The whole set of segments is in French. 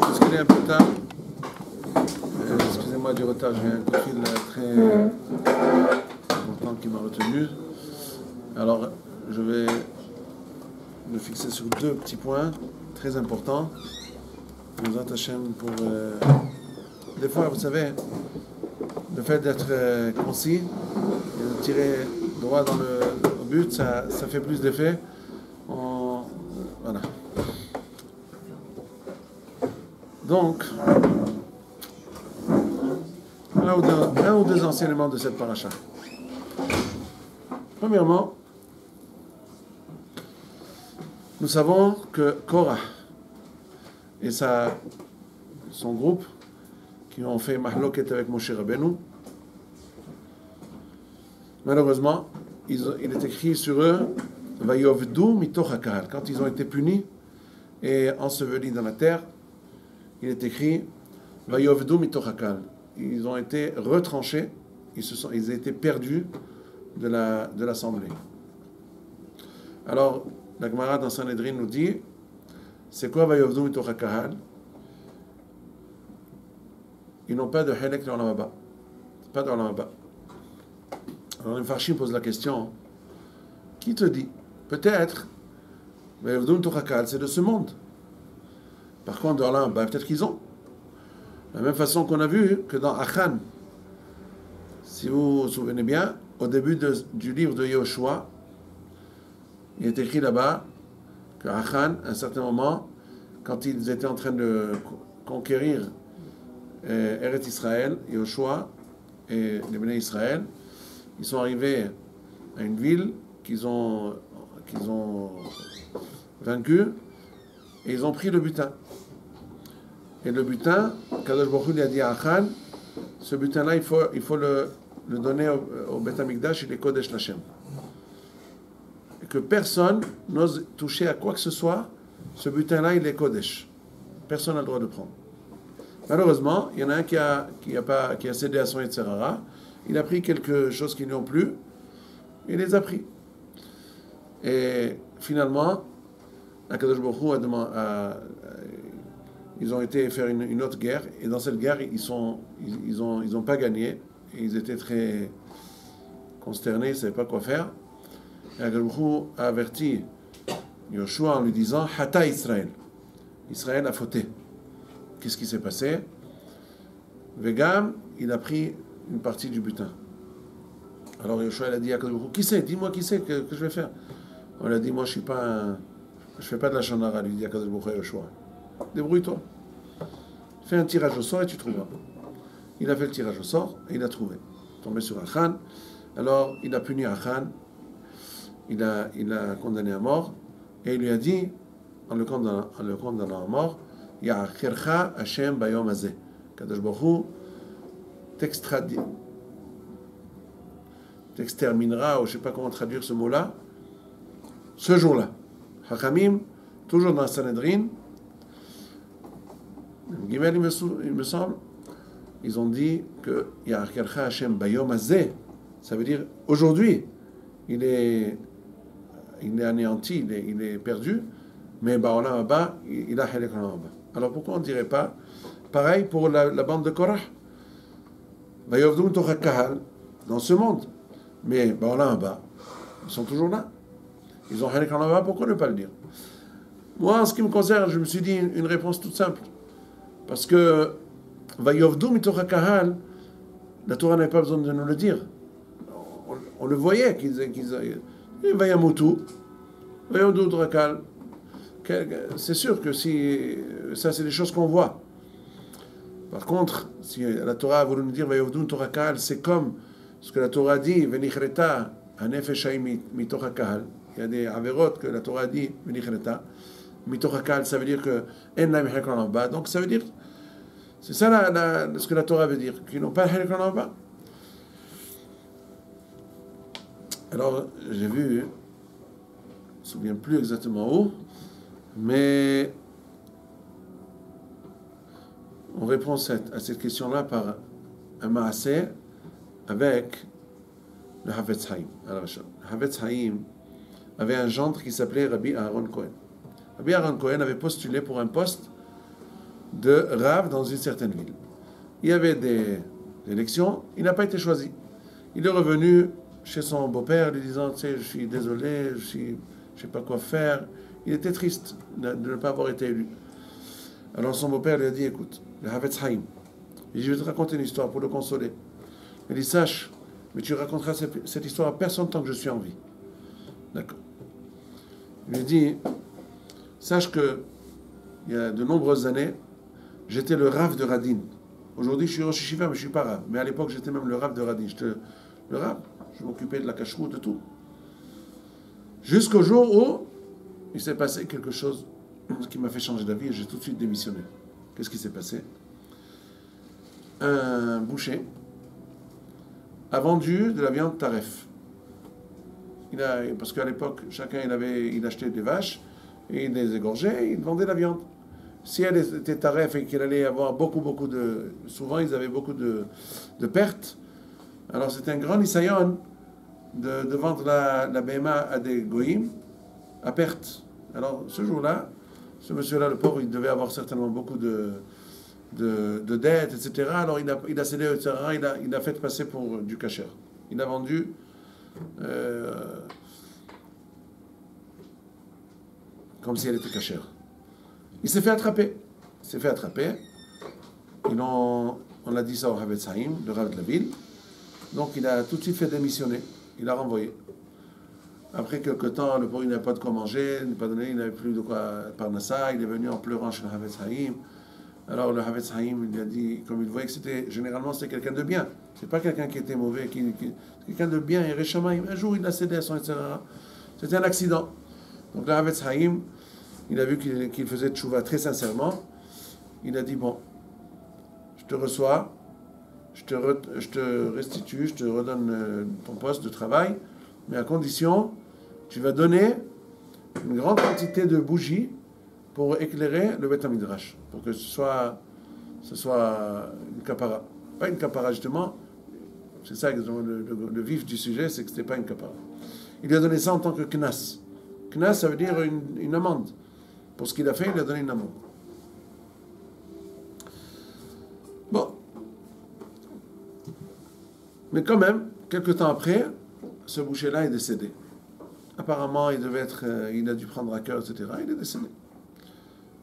Parce qu'il est un peu tard. Excusez-moi du retard, j'ai un coup de fil très important qui m'a retenu. Alors, je vais me fixer sur deux petits points très importants. Nous Hachem pour. Des fois, vous savez, le fait d'être concis et de tirer droit dans le but, ça fait plus d'effet. Voilà. Donc, un ou deux enseignements de cette paracha. Premièrement, nous savons que Korah et son groupe qui ont fait mahloket avec Moshe Rabbeinu, malheureusement, il est écrit sur eux Vayovdu mitoch hakahal. Quand ils ont été punis et ensevelis dans la terre, il est écrit Vayovdu mitoch hakahal. Ils ont été retranchés, ils ont été perdus de l'assemblée. Alors, la Gemara dans Sanhedrin nous dit, c'est quoi Vayovdu mitoch hakahal? Ils n'ont pas de Helek dans l'Olam Haba. Pas dans l'Olam Haba. Alors, les Farshim posent la question, qui te dit? Peut-être, Vayovdu mitoch hakahal, c'est de ce monde. Par contre, dans l'Olam Haba, peut-être qu'ils ont. De la même façon qu'on a vu que dans Achan, si vous vous souvenez bien, au début du livre de Yoshua, il est écrit là-bas que Achan, à un certain moment, quand ils étaient en train de conquérir Eretz Israël, Yoshua et les Béné Israël, ils sont arrivés à une ville qu'ils ont vaincue et ils ont pris le butin. Et le butin, Kadosh Baruch Hu lui a dit à Achan, ce butin-là, il faut le donner au Beth Amikdash et les Kodesh Lachem. Et que personne n'ose toucher à quoi que ce soit, ce butin-là, il est Kodesh. Personne n'a le droit de prendre. Malheureusement, il y en a un qui a cédé à son Yetzirara, il a pris quelque chose qui n'ont plus, il les a pris. Et finalement, Kadosh Baruch Hu ils ont été faire une autre guerre, et dans cette guerre, ils ont pas gagné, et ils étaient très consternés, ils ne savaient pas quoi faire. Et Akadosh a averti Yoshua en lui disant Hata Israël. Israël a fauté. Qu'est-ce qui s'est passé? Vegam, il a pris une partie du butin. Alors Yoshua a dit à Akadosh, qui c'est? Dis-moi qui c'est que je vais faire. On lui a dit, moi je fais pas de la chanara, lui dit Akadosh à Yoshua. Débrouille-toi. Fais un tirage au sort et tu trouveras. Il a fait le tirage au sort et il a trouvé. Tombé sur Achan. Alors, il a puni Achan. Il a condamné à mort. Et il lui a dit, en le condamnant à mort, Ya'achircha Hashem bayom hazeh. Kadosh Baruch Hu t'exterminera, ou je ne sais pas comment traduire ce mot-là, ce jour-là. Hachamim, toujours dans Sanhedrin, il me semble, ils ont dit que Ya'achircha Hashem bayom hazeh, ça veut dire aujourd'hui, il est anéanti, il est perdu, mais Ba'olam Haba, il a Helek Olam Haba. Alors pourquoi on ne dirait pas pareil pour la bande de Korah? Vayovdu mitoch hakahal, dans ce monde, mais Ba'olam Haba, ils sont toujours là. Ils ont Helek Olam Haba, pourquoi ne pas le dire? Moi, en ce qui me concerne, je me suis dit une réponse toute simple. Parce que Vayovdu mitoch hakahal, la Torah n'avait pas besoin de nous le dire. On le voyait qu'ils Vayamutu, Vayovdu mitoch hakahal. C'est sûr que si ça, c'est des choses qu'on voit. Par contre, si la Torah a voulu nous dire Vayovdu mitoch hakahal, c'est comme ce que la Torah dit Venichreta hanefesh hayim mitoch hakahal. Il y a des averot que la Torah dit Venichreta mitoch hakahal, ça veut dire que en laim Helek Olam Haba. Donc ça veut dire, c'est ça ce que la Torah veut dire, qu'ils n'ont pas Helek Olam Haba. Alors j'ai vu, je ne me souviens plus exactement où, mais on répond à cette question-là par un maaseh avec le Havetz Haïm. Alors, le Havetz Haïm avait un gendre qui s'appelait Rabbi Aaron Cohen. Rabbi Aaron Cohen avait postulé pour un poste de Rav dans une certaine ville. Il y avait des élections, il n'a pas été choisi. Il est revenu chez son beau-père lui disant, tu sais, je suis désolé, je ne sais pas quoi faire. Il était triste de ne pas avoir été élu. Alors son beau-père lui a dit, écoute, le Havetz Haïm, je vais te raconter une histoire pour le consoler. Il dit, sache, mais tu raconteras cette histoire à personne tant que je suis en vie. D'accord. Il lui a dit, sache que il y a de nombreuses années, j'étais le Rav de Radin. Aujourd'hui, je suis Rosh Yeshiva, mais je ne suis pas Rav. Mais à l'époque, j'étais même le Rav de Radin. Le Rav, je m'occupais de la cacheroute, de tout. Jusqu'au jour où il s'est passé quelque chose qui m'a fait changer d'avis et j'ai tout de suite démissionné. Qu'est-ce qui s'est passé? Un boucher a vendu de la viande taref. Parce qu'à l'époque, chacun il achetait des vaches et il les égorgeait et il vendait la viande. Si elle était taref et qu'il allait avoir beaucoup de... Souvent, ils avaient beaucoup de pertes. Alors, c'était un grand nisayon de vendre la BMA à des goïms à perte. Alors, ce jour-là, ce monsieur-là, le pauvre, il devait avoir certainement beaucoup de dettes, etc. Alors, il a cédé, etc. Il a fait passer pour du kasher. Il a vendu... comme si elle était kasher. Il s'est fait attraper. On a dit ça au Havetz Haïm, le Rav de la ville. Donc il a tout de suite fait démissionner. Il a renvoyé. Après quelques temps, le pauvre il n'avait pas de quoi manger, il n'avait plus de quoi parnassa. Il est venu en pleurant chez le Havetz Haïm. Alors le Havetz Haïm il a dit, comme il voyait que généralement c'était quelqu'un de bien. C'est pas quelqu'un qui était mauvais, quelqu'un de bien. Et Réchamaïm, un jour il a cédé à son etc. C'était un accident. Donc le Havetz Haïm, il a vu qu'il faisait tchouva très sincèrement. Il a dit, bon, je te reçois, je te restitue, je te redonne ton poste de travail, mais à condition, tu vas donner une grande quantité de bougies pour éclairer le Beth Midrash, pour que ce soit une kapara. Pas une kapara, justement, c'est ça le vif du sujet, c'est que ce n'était pas une kapara. Il lui a donné ça en tant que knas. Knas, ça veut dire une amende. Pour ce qu'il a fait, il a donné une amende. Bon. Mais quand même, quelques temps après, ce boucher-là est décédé. Apparemment, il a dû prendre à cœur, etc. Il est décédé.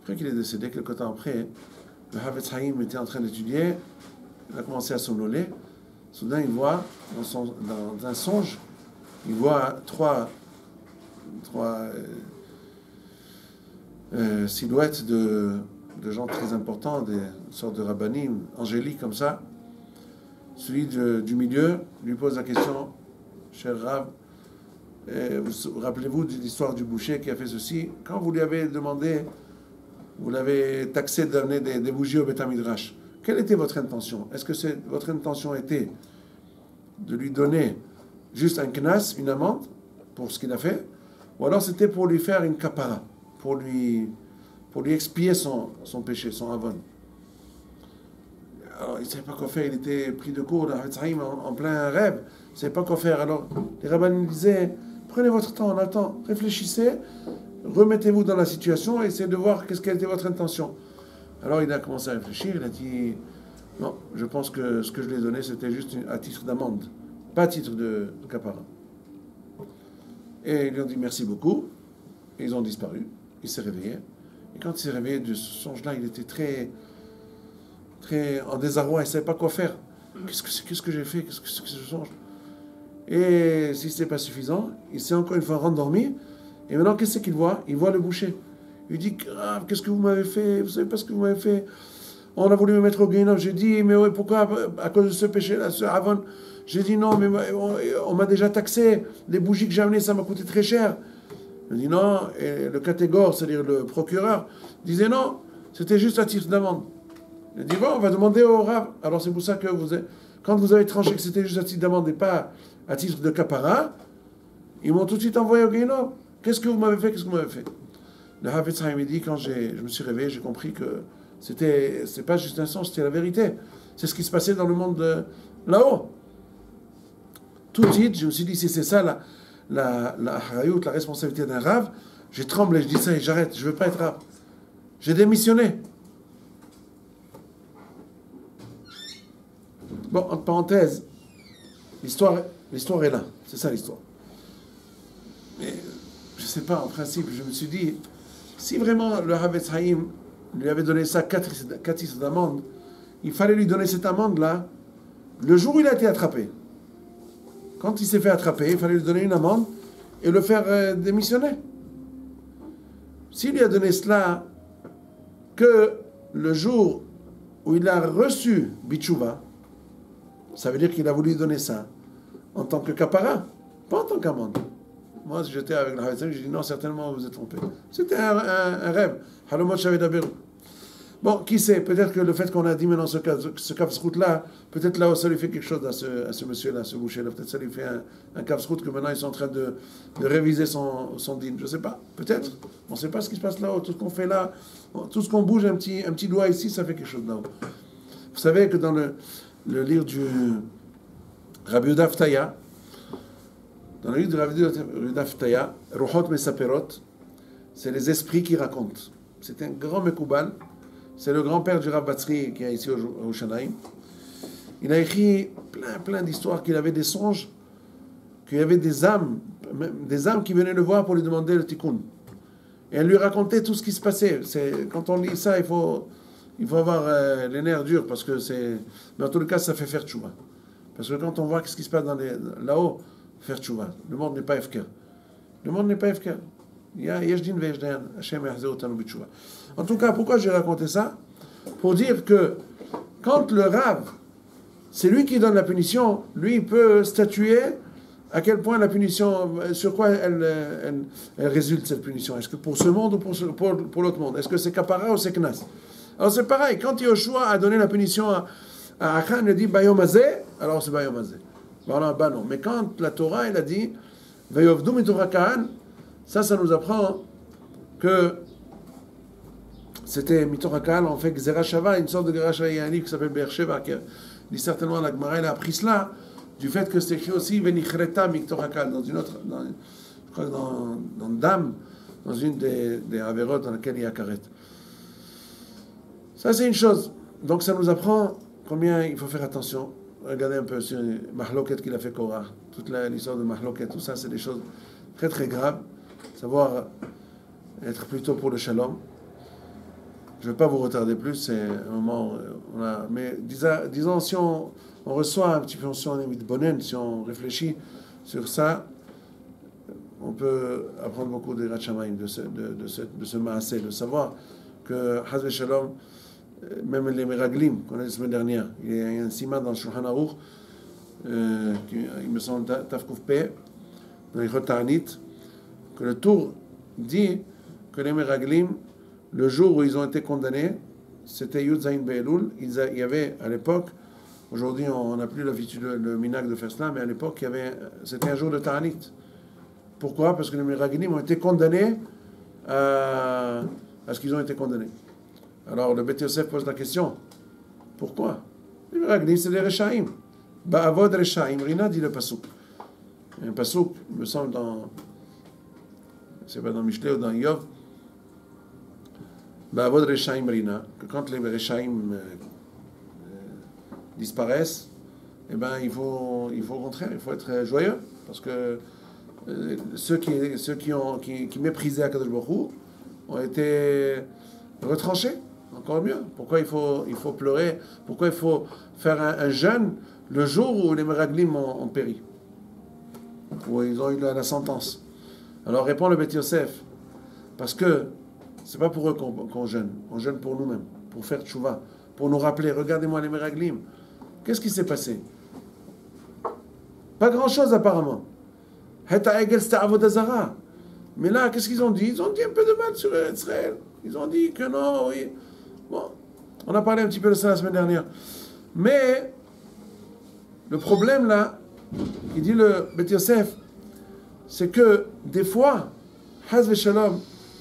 Après qu'il est décédé, quelques temps après, le Havetz Haïm était en train d'étudier, il a commencé à somnoler. Soudain, il voit, dans un songe, il voit trois silhouettes de gens très importants, des sortes de rabbanim, angéliques comme ça. Celui du milieu lui pose la question, cher Rav, rappelez-vous de l'histoire du boucher qui a fait ceci. Quand vous lui avez demandé, vous l'avez taxé d'amener des bougies au Beth Midrash, quelle était votre intention? Est-ce que votre intention était de lui donner juste un knas, une amende, pour ce qu'il a fait, ou alors c'était pour lui faire une kapara, pour lui expier son péché, son avon? Alors, il ne savait pas quoi faire, il était pris de court, en plein rêve, il ne savait pas quoi faire. Alors, les rabbins disaient, prenez votre temps, on attend, réfléchissez, remettez-vous dans la question et essayez de voir quelle était votre intention. Alors, il a commencé à réfléchir, il a dit, non, je pense que ce que je lui ai donné, c'était juste à titre d'amende, pas à titre de kapara. Et ils lui ont dit merci beaucoup, et ils ont disparu. Il s'est réveillé, et quand il s'est réveillé de ce songe-là, il était très en désarroi, il ne savait pas quoi faire. Qu'est-ce que j'ai fait? Qu'est-ce que c'est que ce songe? Et si ce n'est pas suffisant, il s'est encore une fois rendormi, et maintenant qu'est-ce qu'il voit? Il voit le boucher. Il dit, grave, qu'est-ce que vous m'avez fait? Vous ne savez pas ce que vous m'avez fait? On a voulu me mettre au guénon. J'ai dit, mais ouais, pourquoi? À cause de ce péché-là, ce avon. J'ai dit, non, mais on m'a déjà taxé. Les bougies que j'ai amenées, ça m'a coûté très cher. Il dit, non. Et le catégore, c'est-à-dire le procureur, disait, non, c'était juste à titre d'amende. Il dit, bon, on va demander au Rav. Alors c'est pour ça que quand vous avez tranché que c'était juste à titre d'amende et pas à titre de kapara, ils m'ont tout de suite envoyé au guénon. Qu'est-ce que vous m'avez fait? Qu'est-ce que vous m'avez fait? Le Havetz Haïm dit, quand je me suis réveillé, j'ai compris que c'est pas juste un songe, c'était la vérité. C'est ce qui se passait dans le monde là-haut. Tout de suite, je me suis dit, si c'est ça la responsabilité d'un Rav, J'ai tremblé, je dis ça, j'arrête, je ne veux pas être arabe. J'ai démissionné. Bon, entre parenthèses, l'histoire est là. C'est ça l'histoire. Mais je ne sais pas, en principe, je me suis dit, si vraiment le Havetz Haïm lui avait donné ça, 4 d'amende, il fallait lui donner cette amende-là le jour où il a été attrapé. Quand il s'est fait attraper, il fallait lui donner une amende et le faire démissionner. S'il lui a donné cela que le jour où il a reçu Bitchouva, ça veut dire qu'il a voulu donner ça en tant que kapara, pas en tant qu'amende. Moi, si j'étais avec le Havetz Haïm, j'ai dit non, certainement vous êtes trompé. C'était un rêve. Halomot Shaved Aberu. Bon, qui sait, peut-être que le fait qu'on a dit maintenant ce Kafsrout-là, peut-être là, ça lui fait quelque chose à ce monsieur-là, ce boucher-là. Peut-être ça lui fait un Kafsrout que maintenant ils sont en train de réviser son dîme. Je ne sais pas, peut-être. On ne sait pas ce qui se passe là-haut. Tout ce qu'on fait là, tout ce qu'on bouge, un petit doigt ici, ça fait quelque chose là-haut. Vous savez que dans le livre du Rabbi Yehuda Ftaya, dans le livre de Rabbi Yehuda Ftaya, Ruchot Mesaperot, c'est les esprits qui racontent. C'est un grand Mekoubal. C'est le grand-père du Rav Batzri qui est ici au Shanaïm. Il a écrit plein d'histoires, qu'il avait des songes, qu'il y avait des âmes qui venaient le voir pour lui demander le tikkun. Et elle lui racontait tout ce qui se passait. Quand on lit ça, il faut avoir les nerfs durs, parce que c'est... Mais en tout cas, ça fait faire tchouva. Parce que quand on voit ce qui se passe là-haut, faire tchouva. Le monde n'est pas FK. Le monde n'est pas FK. En tout cas, pourquoi j'ai raconté ça? Pour dire que quand le Rav, c'est lui qui donne la punition, lui il peut statuer à quel point la punition, sur quoi elle résulte cette punition. Est-ce que pour ce monde ou pour l'autre monde? Est-ce que c'est Kapara ou c'est Knas? Alors c'est pareil, quand Yoshua a donné la punition à Achan, il a dit Bayom Hazeh, alors c'est Bayom Hazeh. Voilà, bah non. Mais quand la Torah, elle a dit Vayovdu mitorah Kahan, ça nous apprend que c'était Mitorah Kahal, en fait, Gzera Shava, une sorte de Gzera Shava. Il y a un livre qui s'appelle Be'er-Sheva, qui dit certainement la Gemara, elle a appris cela, du fait que c'est écrit aussi Venichreta Mitorah Kahal, dans une autre, je crois que dans Dam, dans une des Averot dans laquelle il y a Karet. Ça, c'est une chose. Donc, ça nous apprend combien il faut faire attention. Regardez un peu sur Mahloket qu'il a fait Korah, toute l'histoire de Mahloket, tout ça, c'est des choses très très graves. Savoir être plutôt pour le shalom. Je ne vais pas vous retarder plus, c'est un moment... mais disons, si on reçoit un petit peu, si on est bonnen, si on réfléchit sur ça, on peut apprendre beaucoup de Ratchamaïm, de ce maasé, de savoir que Hazve Shalom, même les Meraglim, qu'on a dit la semaine dernière, il y a un siman dans le Shulchan Aruch, il me semble Tafkouf P, dans les Chotanit, que le Tour dit que les Meraglim, le jour où ils ont été condamnés, c'était Yud Zayin Be'elul. Il y avait à l'époque, aujourd'hui on n'a plus le minag de faire cela, mais à l'époque c'était un jour de Ta'anit. Pourquoi? Parce que les Meraglim ont été condamnés à ce qu'ils ont été condamnés. Alors le Beth Yosef pose la question, pourquoi? Les Meraglim c'est des Rechaim. Ba'avod Rechaim, Rina dit le Pasuk. Il y a un Pasuk, il me semble c'est pas dans Mishlei ou dans Yov, Ba'avod Rechaim Rina, que quand les Rechaim disparaissent, eh ben il faut au contraire, il faut être joyeux, parce que ceux qui méprisaient Akadosh Baruch Hu ont été retranchés, encore mieux. Pourquoi il faut pleurer? Pourquoi il faut faire un jeûne le jour où les Meraglim ont péri, où ils ont eu la sentence? Alors répond le Beth Yosef, parce que c'est pas pour eux qu'on jeûne, on jeûne pour nous-mêmes, pour faire tchouva, pour nous rappeler, regardez-moi les Meraglim, qu'est-ce qui s'est passé? Pas grand-chose apparemment. Heta Egel c'était Avodah Zara. Mais là, qu'est-ce qu'ils ont dit? Ils ont dit un peu de mal sur Israël. Ils ont dit que non, oui. Bon, on a parlé un petit peu de ça la semaine dernière. Mais le problème là, il dit le Beth Yosef, c'est que des fois, Haz Veshalom,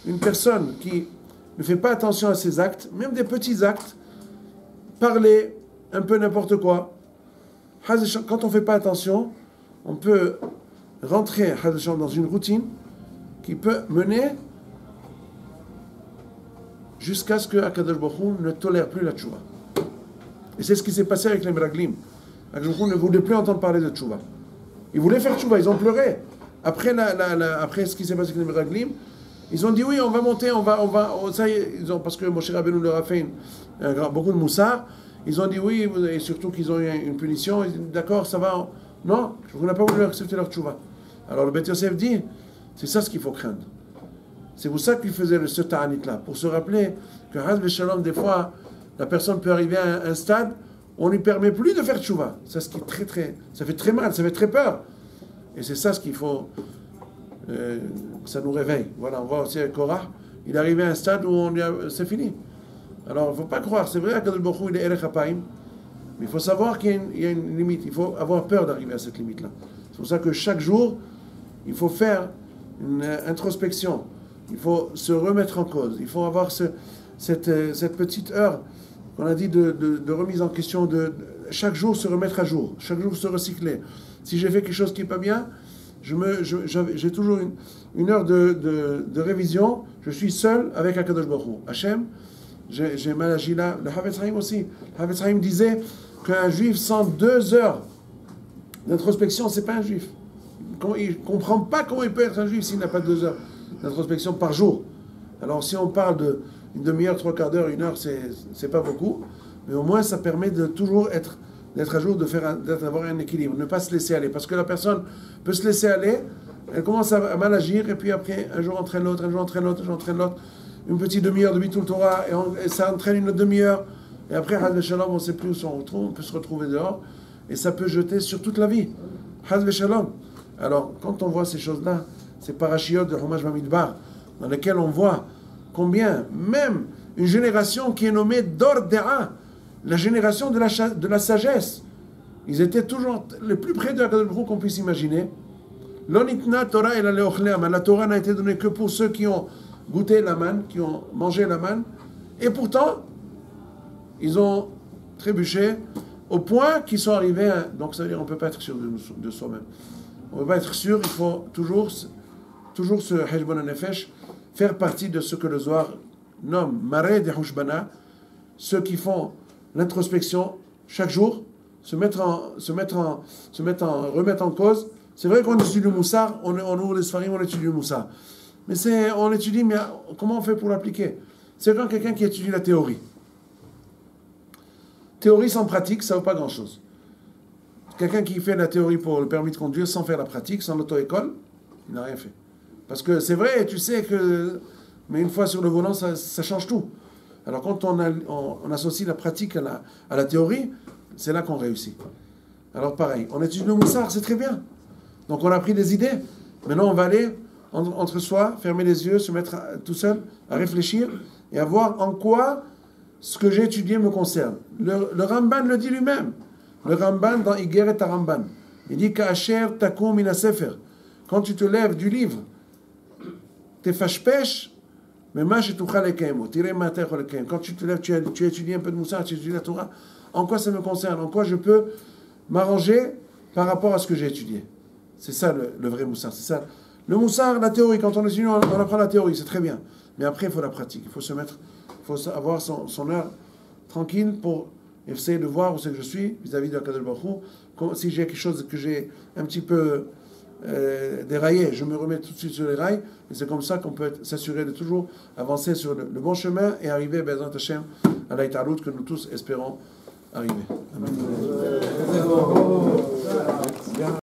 une personne qui ne fait pas attention à ses actes, même des petits actes, parler un peu n'importe quoi, quand on ne fait pas attention, on peut rentrer Haz Veshalom dans une routine qui peut mener jusqu'à ce que Akadosh Baruch Hu ne tolère plus la tchouva. Et c'est ce qui s'est passé avec les Meraglim. Akadosh Baruch Hu ne voulait plus entendre parler de tchouva. Ils voulaient faire tchouva, ils ont pleuré. Après ce qui s'est passé avec les Meraglim, ils ont dit oui, on va monter, ça y est, parce que Moshe Rabbeinu leur a fait beaucoup de moussard. Ils ont dit oui, et surtout qu'ils ont eu une punition. Ils ont dit d'accord, ça va. Non, vous n'avez pas voulu accepter leur tchouva. Alors le Beth Yosef dit, c'est ça ce qu'il faut craindre. C'est pour ça qu'il faisait ce ta'anit-là, pour se rappeler que Haz Veshalom, des fois, la personne peut arriver à un stade où on ne lui permet plus de faire tchouva. Ça, ce qui est ça fait très mal, ça fait très peur. Et c'est ça ce qu'il faut, ça nous réveille. Voilà, on voit aussi avec Korah, il est arrivé à un stade où c'est fini. Alors, il ne faut pas croire, c'est vrai qu'Akadosh Baruch Hu, il est Erech HaPaim, mais il faut savoir qu'il y a une limite, il faut avoir peur d'arriver à cette limite-là. C'est pour ça que chaque jour, il faut faire une introspection, il faut se remettre en cause, il faut avoir cette petite heure qu'on a dit de remise en question, de chaque jour se remettre à jour, chaque jour se recycler. Si j'ai fait quelque chose qui n'est pas bien, j'ai toujours une heure de révision, je suis seul avec Akadosh Baruch Hu. Hachem, j'ai mal agi là. Le Havetz Haim aussi. Le Havetz Haim disait qu'un juif sans 2 heures d'introspection, c'est pas un juif. Il ne comprend pas comment il peut être un juif s'il n'a pas 2 heures d'introspection par jour. Alors si on parle d'une demi-heure, 3/4 d'heure, 1 heure, c'est pas beaucoup, mais au moins ça permet de toujours d'être à jour, d'avoir un équilibre, ne pas se laisser aller. Parce que la personne peut se laisser aller, elle commence à mal agir, et puis après, un jour entraîne l'autre, un jour entraîne l'autre, un jour entraîne l'autre. Une petite demi-heure de Bitul Torah, et ça entraîne une autre demi-heure. Et après, Haz Veshalom, on ne sait plus où on se retrouve, on peut se retrouver dehors, et ça peut jeter sur toute la vie. Haz Veshalom. Alors, quand on voit ces choses-là, ces parachiotes de Chumash Bamidbar, dans lesquels on voit combien, même une génération qui est nommée Dor Dera, la génération de la sagesse, ils étaient toujours les plus près de la Kadosh Baruch Hu qu'on puisse imaginer. L'onitna Torah et la Torah n'a été donnée que pour ceux qui ont goûté la manne, qui ont mangé la manne, et pourtant, ils ont trébuché au point qu'ils sont arrivés à... Donc ça veut dire qu'on ne peut pas être sûr de soi-même. On ne peut pas être sûr, il faut toujours ce Heshbon HaNefesh, faire partie de ce que le Zohar nomme Mareh de Hushbana, ceux qui font l'introspection chaque jour, se remettre en cause. C'est vrai qu'on étudie le Moussar, on ouvre les Sfarim, on étudie le Moussar. Mais on étudie, mais comment on fait pour l'appliquer? C'est comme quelqu'un qui étudie la théorie. Théorie sans pratique, ça ne vaut pas grand-chose. Quelqu'un qui fait la théorie pour le permis de conduire sans faire la pratique, sans l'auto-école, il n'a rien fait. Parce que c'est vrai, tu sais que... Mais une fois sur le volant, ça change tout. Alors quand on associe la pratique à la théorie, c'est là qu'on réussit. Alors pareil, on étudie le Moussar, c'est très bien. Donc on a pris des idées. Maintenant on va aller entre soi, fermer les yeux, se mettre tout seul à réfléchir et à voir en quoi ce que j'ai étudié me concerne. Le Ramban le dit lui-même. Le Ramban dans Igeret HaRamban. Il dit Ka'asher takum min hasefer. Quand tu te lèves du livre, tefashpesh, mais quand tu te lèves, tu étudies un peu de Moussar, tu étudies la Torah, en quoi ça me concerne, en quoi je peux m'arranger par rapport à ce que j'ai étudié. C'est ça le vrai Moussar, c'est ça. Le Moussar, la théorie, quand on étudie, on apprend la théorie, c'est très bien. Mais après, il faut la pratique, il faut avoir son heure tranquille pour essayer de voir où c'est que je suis vis-à-vis de Akadosh Baruch Hu. Si j'ai quelque chose que j'ai un petit peu déraillé, je me remets tout de suite sur les rails, et c'est comme ça qu'on peut s'assurer de toujours avancer sur le bon chemin et arriver, Bezrat Hashem, à l'Aïtarout que nous tous espérons arriver. Amen.